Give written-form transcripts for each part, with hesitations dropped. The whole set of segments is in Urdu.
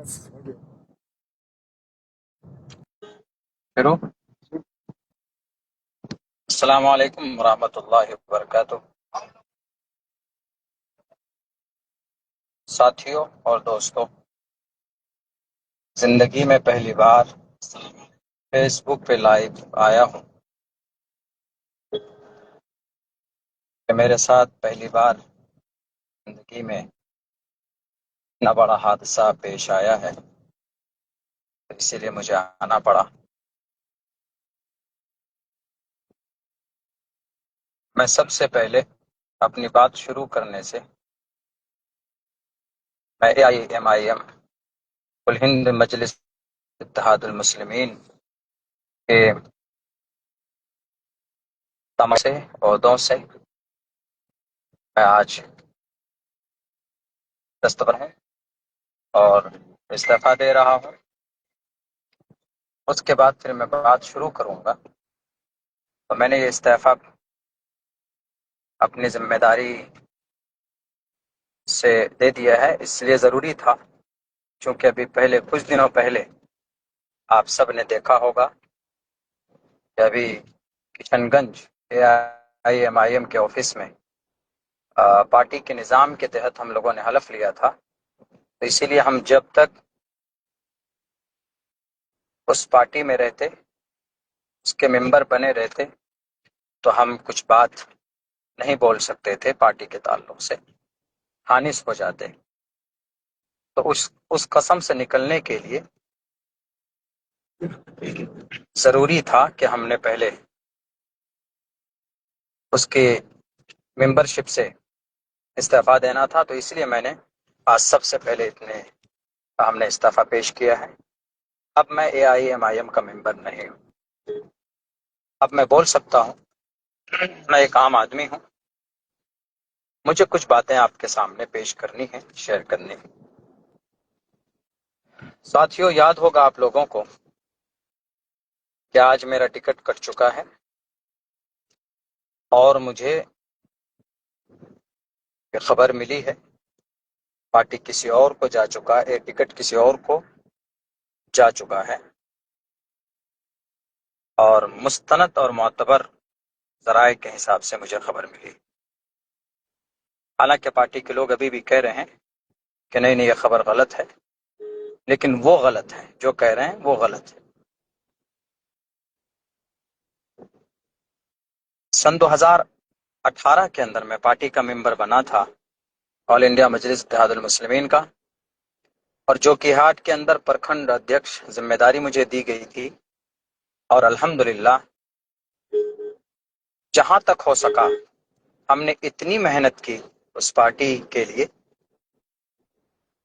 شروع۔ السلام علیکم ورحمۃ اللہ وبرکاتہ۔ ساتھیوں اور دوستوں، زندگی میں پہلی بار فیس بک پہ لائیو آیا ہوں کہ میرے ساتھ پہلی بار زندگی میں اتنا بڑا حادثہ پیش آیا ہے، اسی لیے مجھے آنا پڑا۔ میں سب سے پہلے اپنی بات شروع کرنے سے میں AIMIM کل ہند مجلس اتحاد المسلمین کے تمام سے عہدوں سے میں آج دستبر ہوں اور استعفیٰ دے رہا ہوں۔ اس کے بعد پھر میں بات شروع کروں گا۔ تو میں نے یہ استعفیٰ اپنی ذمہ داری سے دے دیا ہے، اس لیے ضروری تھا چونکہ ابھی پہلے کچھ دنوں پہلے آپ سب نے دیکھا ہوگا کہ ابھی کشن گنج AIMIM کے آفس میں پارٹی کے نظام کے تحت ہم لوگوں نے حلف لیا تھا، تو اسی لیے ہم جب تک اس پارٹی میں رہتے، اس کے ممبر بنے رہتے، تو ہم کچھ بات نہیں بول سکتے تھے پارٹی کے تعلق سے، خانس ہو جاتے۔ تو اس قسم سے نکلنے کے لیے ضروری تھا کہ ہم نے پہلے اس کی ممبرشپ سے استعفیٰ دینا تھا، تو اس لیے میں نے آج سب سے پہلے ہم نے استعفیٰ پیش کیا ہے۔ اب میں AIMIM کا ممبر نہیں ہوں، اب میں بول سکتا ہوں، میں ایک عام آدمی ہوں، مجھے کچھ باتیں آپ کے سامنے پیش کرنی ہیں، شیئر کرنی ہیں۔ ساتھیوں، یاد ہوگا آپ لوگوں کو کہ آج میرا ٹکٹ کٹ چکا ہے اور مجھے یہ خبر ملی ہے پارٹی کسی اور کو جا چکا ہے، ٹکٹ کسی اور کو جا چکا ہے، اور مستند اور معتبر ذرائع کے حساب سے مجھے خبر ملی۔ حالانکہ پارٹی کے لوگ ابھی بھی کہہ رہے ہیں کہ نہیں یہ خبر غلط ہے، لیکن وہ غلط ہے، جو کہہ رہے ہیں وہ غلط ہے۔ سن 2018 کے اندر میں پارٹی کا ممبر بنا تھا، آل انڈیا مجلس اتحاد المسلمین کا، اور جو کہ ہاٹ کے اندر پرکھنڈ ادھیکش ذمہ داری مجھے دی گئی تھی، اور الحمدللہ جہاں تک ہو سکا ہم نے اتنی محنت کی اس پارٹی کے لیے،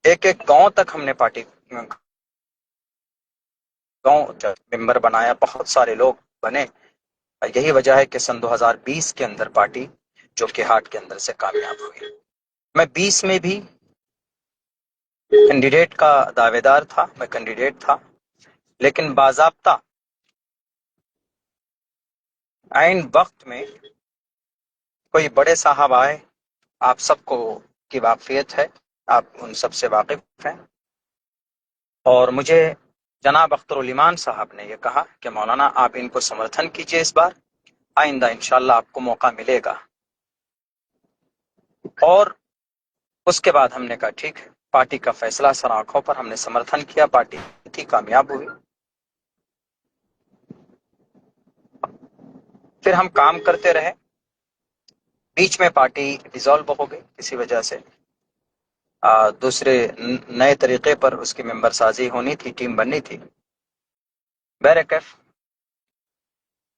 ایک ایک گاؤں تک ہم نے پارٹی گاؤں ممبر بنایا، بہت سارے لوگ بنے۔ یہی وجہ ہے کہ سن 2020 کے اندر پارٹی جو کہ ہاٹ کے اندر سے کامیاب ہوئی۔ میں 20 میں بھی کینڈیڈیٹ کا دعوے دار تھا، میں کینڈیڈیٹ تھا، لیکن باضابطہ عین وقت میں کوئی بڑے صاحب آئے، آپ سب کو کی واقفیت ہے، آپ ان سب سے واقف ہیں، اور مجھے جناب اختر الایمان صاحب نے یہ کہا کہ مولانا آپ ان کو سمرتھن کیجئے، اس بار آئندہ انشاءاللہ آپ کو موقع ملے گا۔ اور اس کے بعد ہم نے کہا ٹھیک ہے، پارٹی کا فیصلہ سر آنکھوں پر، ہم نے سمرتھن کیا، پارٹی تھی کامیاب ہوئی۔ پھر ہم کام کرتے رہے، بیچ میں پارٹی ڈیزالو ہو گئی کسی وجہ سے، دوسرے نئے طریقے پر اس کی ممبر سازی ہونی تھی، ٹیم بننی تھی۔ بہرکیف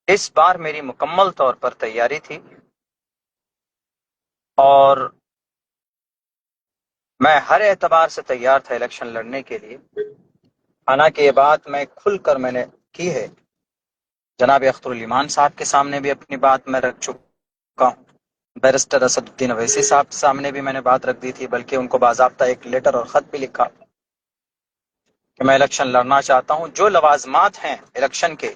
اس بار میری مکمل طور پر تیاری تھی، اور میں ہر اعتبار سے تیار تھا الیکشن لڑنے کے لیے۔ حالانکہ یہ بات میں نے کی ہے، جناب اختر الایمان صاحب کے سامنے بھی اپنی بات میں رکھ چکا ہوں، بیرسٹر اسد الدین اویسی صاحب کے سامنے بھی میں نے بات رکھ دی تھی، بلکہ ان کو باضابطہ ایک لیٹر اور خط بھی لکھا کہ میں الیکشن لڑنا چاہتا ہوں۔ جو لوازمات ہیں الیکشن کے،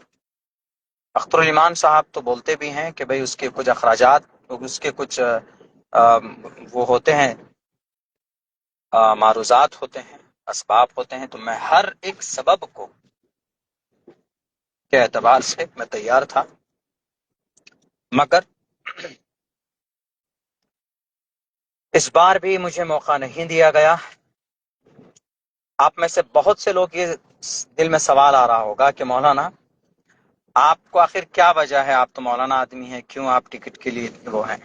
اختر الایمان صاحب تو بولتے بھی ہیں کہ بھئی اس کے کچھ اخراجات، اس کے کچھ وہ ہوتے ہیں، معروضات ہوتے ہیں، اسباب ہوتے ہیں، تو میں ہر ایک سبب کو کے اعتبار سے میں تیار تھا، مگر اس بار بھی مجھے موقع نہیں دیا گیا۔ آپ میں سے بہت سے لوگ یہ دل میں سوال آ رہا ہوگا کہ مولانا آپ کو آخر کیا وجہ ہے، آپ تو مولانا آدمی ہیں، کیوں آپ ٹکٹ کے لیے وہ ہیں؟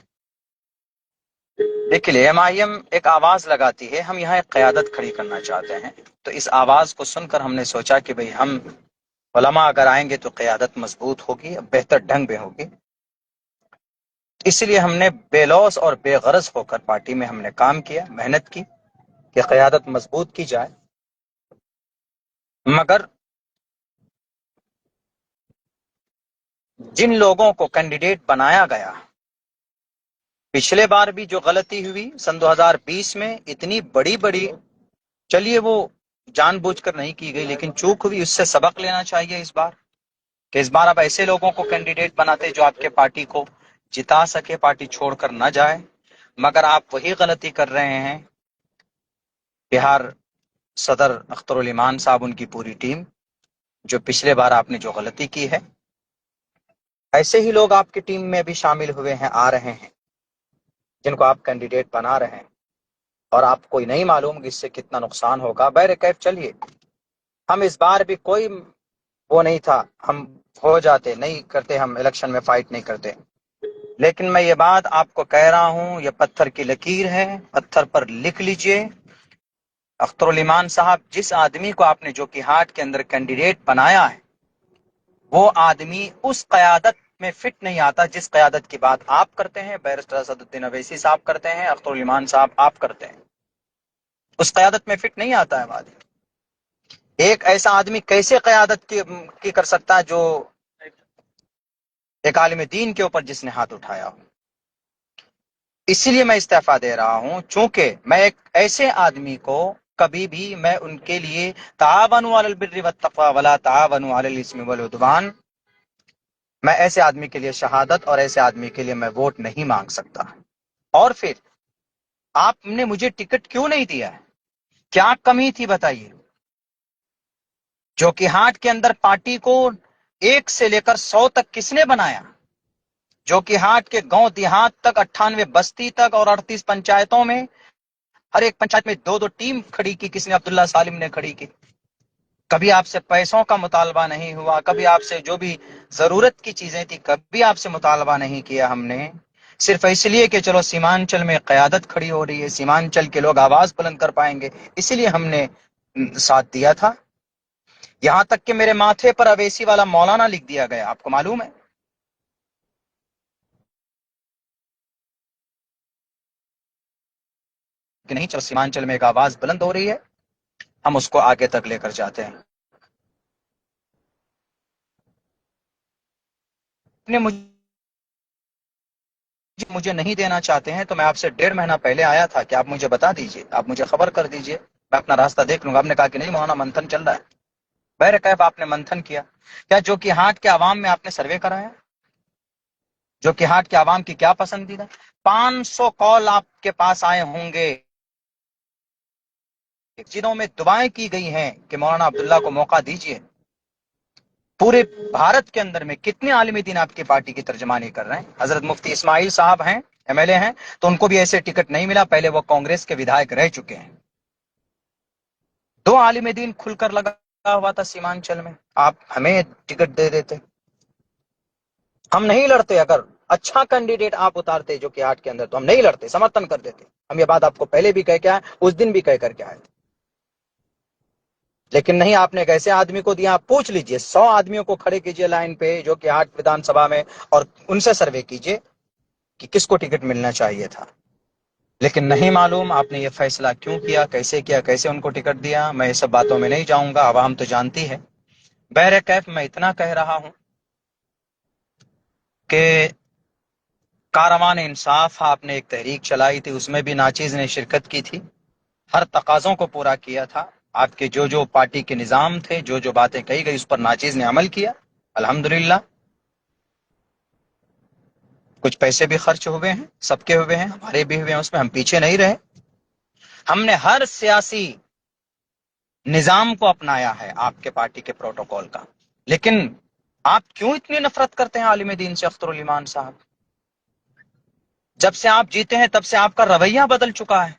دیکھیے ایم آئی ایم ایک آواز لگاتی ہے، ہم یہاں ایک قیادت کھڑی کرنا چاہتے ہیں، تو اس آواز کو سن کر ہم نے سوچا کہ بھئی ہم علماء اگر آئیں گے تو قیادت مضبوط ہوگی، بہتر ڈھنگ میں ہوگی۔ اس لیے ہم نے بے لوث اور بے غرض ہو کر پارٹی میں ہم نے کام کیا، محنت کی کہ قیادت مضبوط کی جائے، مگر جن لوگوں کو کینڈیڈیٹ بنایا گیا، پچھلے بار بھی جو غلطی ہوئی سن 2020 میں اتنی بڑی چلیے وہ جان بوجھ کر نہیں کی گئی لیکن چوک ہوئی، اس سے سبق لینا چاہیے اس بار، کہ اس بار آپ ایسے لوگوں کو کینڈیڈیٹ بناتے جو آپ کے پارٹی کو جتا سکے، پارٹی چھوڑ کر نہ جائے، مگر آپ وہی غلطی کر رہے ہیں۔ بہار صدر اختر الایمان صاحب، ان کی پوری ٹیم، جو پچھلے بار آپ نے جو غلطی کی ہے، ایسے ہی لوگ آپ کی ٹیم میں بھی شامل ہوئے ہیں، آ رہے ہیں، جن کو آپ کینڈیڈیٹ بنا رہے ہیں، اور آپ کو نہیں معلوم کہ اس سے کتنا نقصان ہوگا۔ بہرکیف چلیے، ہم اس بار بھی کوئی وہ نہیں تھا، ہم ہو جاتے، نہیں کرتے، ہم الیکشن میں فائٹ نہیں کرتے، لیکن میں یہ بات آپ کو کہہ رہا ہوں، یہ پتھر کی لکیر ہے، پتھر پر لکھ لیجئے۔ اختر الایمان صاحب، جس آدمی کو آپ نے جو کہ ہاٹ کے اندر کینڈیڈیٹ بنایا ہے، وہ آدمی اس قیادت میں فٹ نہیں آتا جس قیادت کی بات آپ کرتے ہیں، بیرسٹر اسد الدین اویسی صاحب کرتے ہیں، اختر الایمان صاحب آپ کرتے ہیں، اس قیادت میں فٹ نہیں آتا ہے آدمی۔ ایک ایسا آدمی کیسے قیادت کی کر سکتا ہے جو ایک عالم دین کے اوپر جس نے ہاتھ اٹھایا ہو؟ اسی لیے میں استعفیٰ دے رہا ہوں، چونکہ میں ایک ایسے آدمی کو کبھی بھی میں ان کے لیے تعاونوا علی البر والتقوی ولا تعاونوا علی الاثم والعدوان، میں ایسے آدمی کے لیے شہادت اور ایسے آدمی کے لیے میں ووٹ نہیں مانگ سکتا۔ اور پھر آپ نے مجھے ٹکٹ کیوں نہیں دیا ہے؟ کیا کمی تھی بتائیے؟ جو کہ ہاٹ کے اندر پارٹی کو 1 سے لے کر 100 تک کس نے بنایا؟ جو کہ ہاٹ کے گاؤں دیہات تک، 98 بستی تک اور 38 پنچایتوں میں، ہر ایک پنچایت میں 2 ٹیم کھڑی کی کس نے؟ عبداللہ سالم نے کھڑی کی۔ کبھی آپ سے پیسوں کا مطالبہ نہیں ہوا، کبھی آپ سے جو بھی ضرورت کی چیزیں تھی کبھی آپ سے مطالبہ نہیں کیا ہم نے، صرف اس لیے کہ چلو سیمانچل میں قیادت کھڑی ہو رہی ہے، سیمانچل کے لوگ آواز بلند کر پائیں گے، اسی لیے ہم نے ساتھ دیا تھا۔ یہاں تک کہ میرے ماتھے پر اویسی والا مولانا لکھ دیا گیا، آپ کو معلوم ہے؟ کہ نہیں، چلو سیمانچل میں ایک آواز بلند ہو رہی ہے، ہم اس کو آگے تک لے کر جاتے ہیں۔ نے مجھے نہیں دینا چاہتے ہیں تو میں آپ سے 1.5 مہینہ پہلے آیا تھا کہ آپ مجھے بتا دیجئے، آپ مجھے خبر کر دیجئے، میں اپنا راستہ دیکھ لوں گا۔ آپ نے کہا کہ نہیں مولانا، منتھن چل رہا ہے۔ بہرکیف آپ نے منتھن کیا، کیا جو کہ ہاٹ کے عوام میں آپ نے سروے کرایا؟ جو کہ ہاٹ کے عوام کی کیا پسندیدہ؟ 500 کال آپ کے پاس آئے ہوں گے جنہوں میں دعائیں کی گئی ہیں کہ مولانا عبداللہ کو موقع دیجئے۔ پورے بھارت کے اندر میں کتنے عالم دین آپ کی پارٹی کی ترجمانی کر رہے ہیں؟ حضرت مفتی اسماعیل صاحب ہیں، ایم ایل اے ہیں، تو ان کو بھی ایسے ٹکٹ نہیں ملا، پہلے وہ کانگریس کے ودھائک رہ چکے ہیں۔ 2 عالم دین کھل کر لگا ہوا تھا سیمانچل میں، آپ ہمیں ٹکٹ دے دیتے، ہم نہیں لڑتے۔ اگر اچھا کینڈیڈیٹ آپ اتارتے جو کہ ہاٹ کے اندر تو ہم نہیں لڑتے، سمرتھن کر دیتے۔ ہم یہ بات آپ کو پہلے بھی کہہ کے آئے، اس دن بھی کہہ کر کے آئے تھے، لیکن نہیں، آپ نے ایک ایسے آدمی کو دیا۔ آپ پوچھ لیجئے، 100 آدمیوں کو کھڑے کیجئے لائن پہ جو کہ ہاٹ ودھان سبھا میں، اور ان سے سروے کیجئے کہ کس کو ٹکٹ ملنا چاہیے تھا۔ لیکن نہیں معلوم آپ نے یہ فیصلہ کیوں کیا، کیسے ان کو ٹکٹ دیا، میں یہ سب باتوں میں نہیں جاؤں گا، عوام تو جانتی ہے۔ بہرکیف میں اتنا کہہ رہا ہوں کہ کاروان انصاف آپ نے ایک تحریک چلائی تھی، اس میں بھی ناچیز نے شرکت کی تھی، ہر تقاضوں کو پورا کیا تھا، آپ کے جو پارٹی کے نظام تھے، جو باتیں کہی گئی اس پر ناچیز نے عمل کیا، الحمدللہ۔ کچھ پیسے بھی خرچ ہوئے ہیں، سب کے ہوئے ہیں، ہمارے بھی ہوئے ہیں، اس میں ہم پیچھے نہیں رہے۔ ہم نے ہر سیاسی نظام کو اپنایا ہے آپ کے پارٹی کے پروٹوکول کا، لیکن آپ کیوں اتنی نفرت کرتے ہیں عالم دین سے اختر الایمان صاحب؟ جب سے آپ جیتے ہیں تب سے آپ کا رویہ بدل چکا ہے.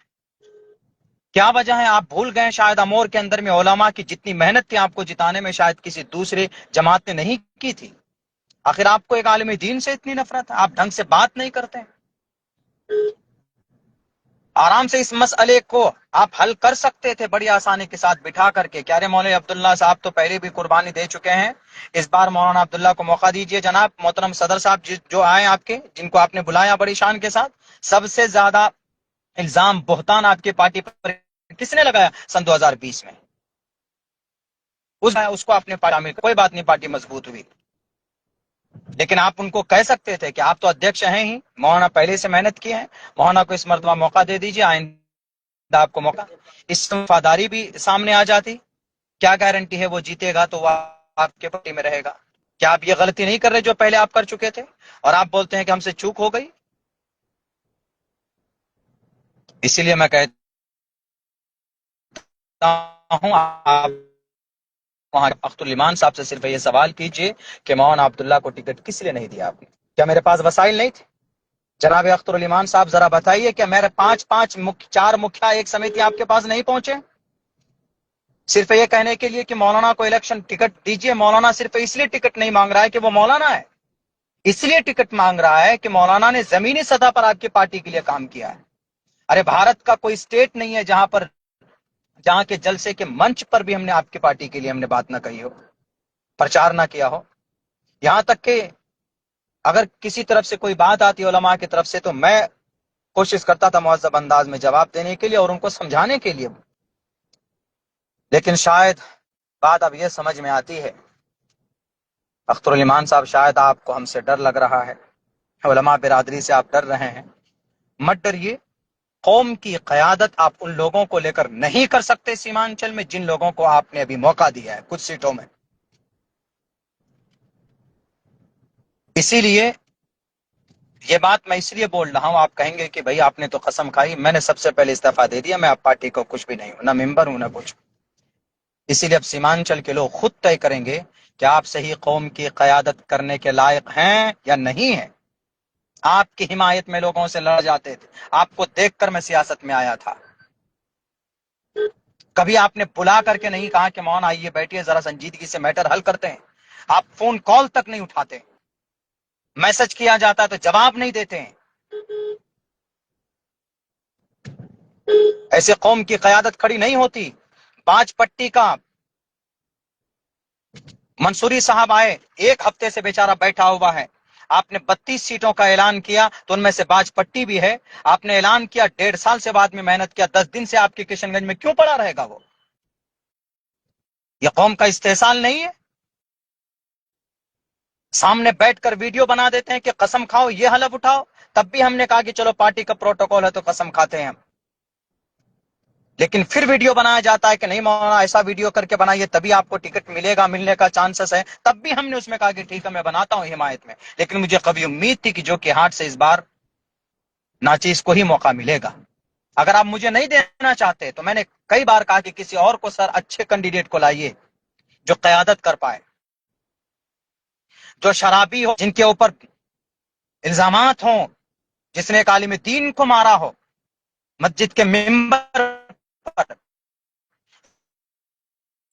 کیا وجہ ہے؟ آپ بھول گئے شاید امور کے اندر میں علماء کی جتنی محنت تھی آپ کو جتانے میں شاید کسی دوسرے جماعت نے نہیں کی تھی. آخر آپ کو ایک عالم دین سے اتنی نفرت ہے؟ آپ ڈھنگ سے بات نہیں کرتے. آرام سے اس مسئلے کو آپ حل کر سکتے تھے بڑی آسانی کے ساتھ بٹھا کر کے. کیا رے مولوی عبداللہ صاحب تو پہلے بھی قربانی دے چکے ہیں، اس بار مولانا عبداللہ کو موقع دیجئے. جناب محترم صدر صاحب جو آئے آپ کے، جن کو آپ نے بلایا بڑی شان کے ساتھ، سب سے زیادہ الزام بہتان آپ کی پارٹی پر کس نے لگایا سن 2020 میں؟ اس کو آپ نے پارٹی، کوئی بات نہیں، پارٹی مضبوط ہوئی. لیکن آپ ان کو کہہ سکتے تھے کہ آپ تو ادھیکش ہیں ہی، مولانا پہلے سے محنت کی ہے، مولانا کو اس مرتبہ موقع دے دیجیے، آئندہ آپ کو موقع. اس سے وفاداری بھی سامنے آ جاتی. کیا گارنٹی ہے وہ جیتے گا تو وہ آپ کے پارٹی میں رہے گا؟ کیا آپ یہ غلطی نہیں کر رہے جو پہلے آپ کر چکے تھے اور آپ بولتے ہیں کہ ہم سے چوک ہو گئی؟ اسی لیے میں کہتا ہوں آپ وہاں اختر الایمان صاحب سے صرف یہ سوال کیجئے کہ مولانا عبداللہ کو ٹکٹ کس لیے نہیں دیا آپ نے؟ کیا میرے پاس وسائل نہیں تھے؟ جناب اختر الایمان صاحب ذرا بتائیے کہ میرے چار مکھیا ایک سمیتی آپ کے پاس نہیں پہنچے صرف یہ کہنے کے لیے کہ مولانا کو الیکشن ٹکٹ دیجئے؟ مولانا صرف اس لیے ٹکٹ نہیں مانگ رہا ہے کہ وہ مولانا ہے، اس لیے ٹکٹ مانگ رہا ہے کہ مولانا نے زمینی سطح پر آپ کی پارٹی کے لیے کام کیا ہے. ارے بھارت کا کوئی اسٹیٹ نہیں ہے جہاں کے جلسے کے منچ پر بھی ہم نے آپ کی پارٹی کے لیے ہم نے بات نہ کہی ہو، پرچار نہ کیا ہو. یہاں تک کہ اگر کسی طرف سے کوئی بات آتی علماء کی طرف سے تو میں کوشش کرتا تھا مہذب انداز میں جواب دینے کے لیے اور ان کو سمجھانے کے لیے. لیکن شاید بات اب یہ سمجھ میں آتی ہے، اختر الایمان صاحب شاید آپ کو ہم سے ڈر لگ رہا ہے، علماء برادری سے آپ ڈر رہے ہیں. مت ڈریے. قوم کی قیادت آپ ان لوگوں کو لے کر نہیں کر سکتے سیمانچل میں جن لوگوں کو آپ نے ابھی موقع دیا ہے کچھ سیٹوں میں. اسی لیے یہ بات میں اس لیے بول رہا ہوں، آپ کہیں گے کہ بھئی آپ نے تو قسم کھائی. میں نے سب سے پہلے استعفیٰ دے دیا، میں آپ پارٹی کو کچھ بھی نہیں ہوں، نہ ممبر ہوں نہ کچھ. اسی لیے اب سیمانچل کے لوگ خود طے کریں گے کہ آپ صحیح قوم کی قیادت کرنے کے لائق ہیں یا نہیں ہیں. آپ کی حمایت میں لوگوں سے لڑ جاتے تھے، آپ کو دیکھ کر میں سیاست میں آیا تھا. کبھی آپ نے بلا کر کے نہیں کہا کہ مولانا آئیے بیٹھیے ذرا سنجیدگی سے میٹر حل کرتے ہیں. آپ فون کال تک نہیں اٹھاتے، میسج کیا جاتا ہے تو جواب نہیں دیتے ہیں. ایسے قوم کی قیادت کھڑی نہیں ہوتی. باج پٹی کا منصوری صاحب آئے، ایک ہفتے سے بیچارہ بیٹھا ہوا ہے. آپ نے 32 سیٹوں کا اعلان کیا تو ان میں سے باج پٹی بھی ہے. آپ نے اعلان کیا، 1.5 سال سے بعد میں محنت کیا، 10 دن سے آپ کے کشن گنج میں کیوں پڑا رہے گا وہ؟ یہ قوم کا استحصال نہیں ہے؟ سامنے بیٹھ کر ویڈیو بنا دیتے ہیں کہ قسم کھاؤ یہ حلف اٹھاؤ. تب بھی ہم نے کہا کہ چلو پارٹی کا پروٹوکول ہے تو قسم کھاتے ہیں ہم. لیکن پھر ویڈیو بنایا جاتا ہے کہ نہیں مولانا ایسا ویڈیو کر کے بنائیے تبھی آپ کو ٹکٹ ملے گا، ملنے کا چانسز ہے. تب بھی ہم نے اس میں کہا کہ ٹھیک ہے میں بناتا ہوں حمایت میں. لیکن مجھے کبھی امید تھی کہ جو کہ ہاتھ سے اس بار ناچیز کو ہی موقع ملے گا. اگر آپ مجھے نہیں دینا چاہتے تو میں نے کئی بار کہا کہ کسی اور کو، سر اچھے کینڈیڈیٹ کو لائیے جو قیادت کر پائے، جو شرابی ہو، جن کے اوپر الزامات ہوں، جس نے ایک عالم دین کو مارا ہو مسجد کے ممبر پر.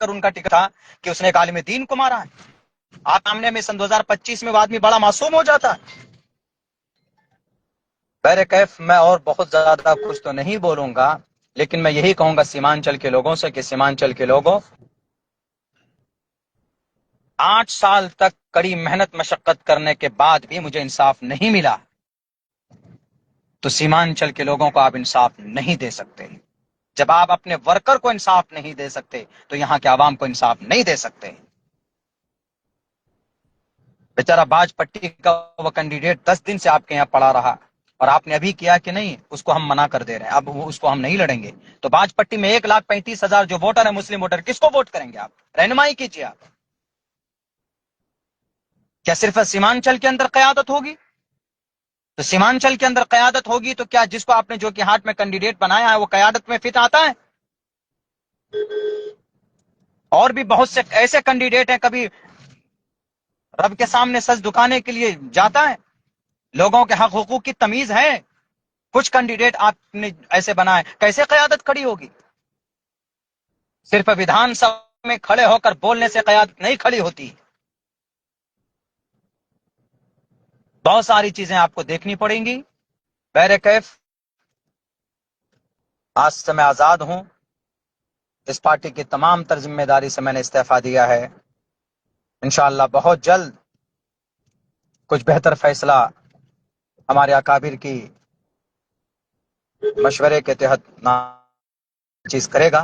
ان کا ٹکٹ تھا کہ اس نے ایک عالم دین کو مارا ہے. آپ سامنے میں سن 2025 میں وہ آدمی بڑا معصوم ہو جاتا ہے. بہر کیف میں اور بہت زیادہ کچھ تو نہیں بولوں گا، لیکن میں یہی کہوں گا سیمانچل کے لوگوں سے کہ سیمانچل کے لوگوں، 8 سال تک کڑی محنت مشقت کرنے کے بعد بھی مجھے انصاف نہیں ملا تو سیمانچل کے لوگوں کو آپ انصاف نہیں دے سکتے. جب آپ اپنے ورکر کو انصاف نہیں دے سکتے تو یہاں کے عوام کو انصاف نہیں دے سکتے. بیچارہ باج پٹی کا وہ کینڈیڈیٹ 10 دن سے آپ کے یہاں پڑا رہا اور آپ نے ابھی کیا کہ نہیں اس کو ہم منع کر دے رہے ہیں، اب اس کو ہم نہیں لڑیں گے. تو باج پٹی میں 1,35,000 جو ووٹر ہیں مسلم ووٹر، کس کو ووٹ کریں گے آپ؟ رہنمائی کیجیے. آپ کیا صرف سیمانچل کے اندر قیادت ہوگی؟ تو سیمانچل کے اندر قیادت ہوگی تو کیا جس کو آپ نے جو کہ ہاتھ میں کینڈیڈیٹ بنایا ہے وہ قیادت میں فٹ آتا ہے؟ اور بھی بہت سے ایسے کینڈیڈیٹ ہیں، کبھی رب کے سامنے سج دکانے کے لیے جاتا ہے، لوگوں کے حق حقوق کی تمیز ہے. کچھ کینڈیڈیٹ آپ نے ایسے بنائے، کیسے قیادت کھڑی ہوگی؟ صرف ویدھان سبھا میں کھڑے ہو کر بولنے سے قیادت نہیں کھڑی ہوتی، بہت ساری چیزیں آپ کو دیکھنی پڑیں گی. بہرکیف آج سے میں آزاد ہوں، اس پارٹی کی تمام تر ذمہ داری سے میں نے استعفیٰ دیا ہے. انشاءاللہ بہت جلد کچھ بہتر فیصلہ ہمارے اکابر کی مشورے کے تحت چیز کرے گا.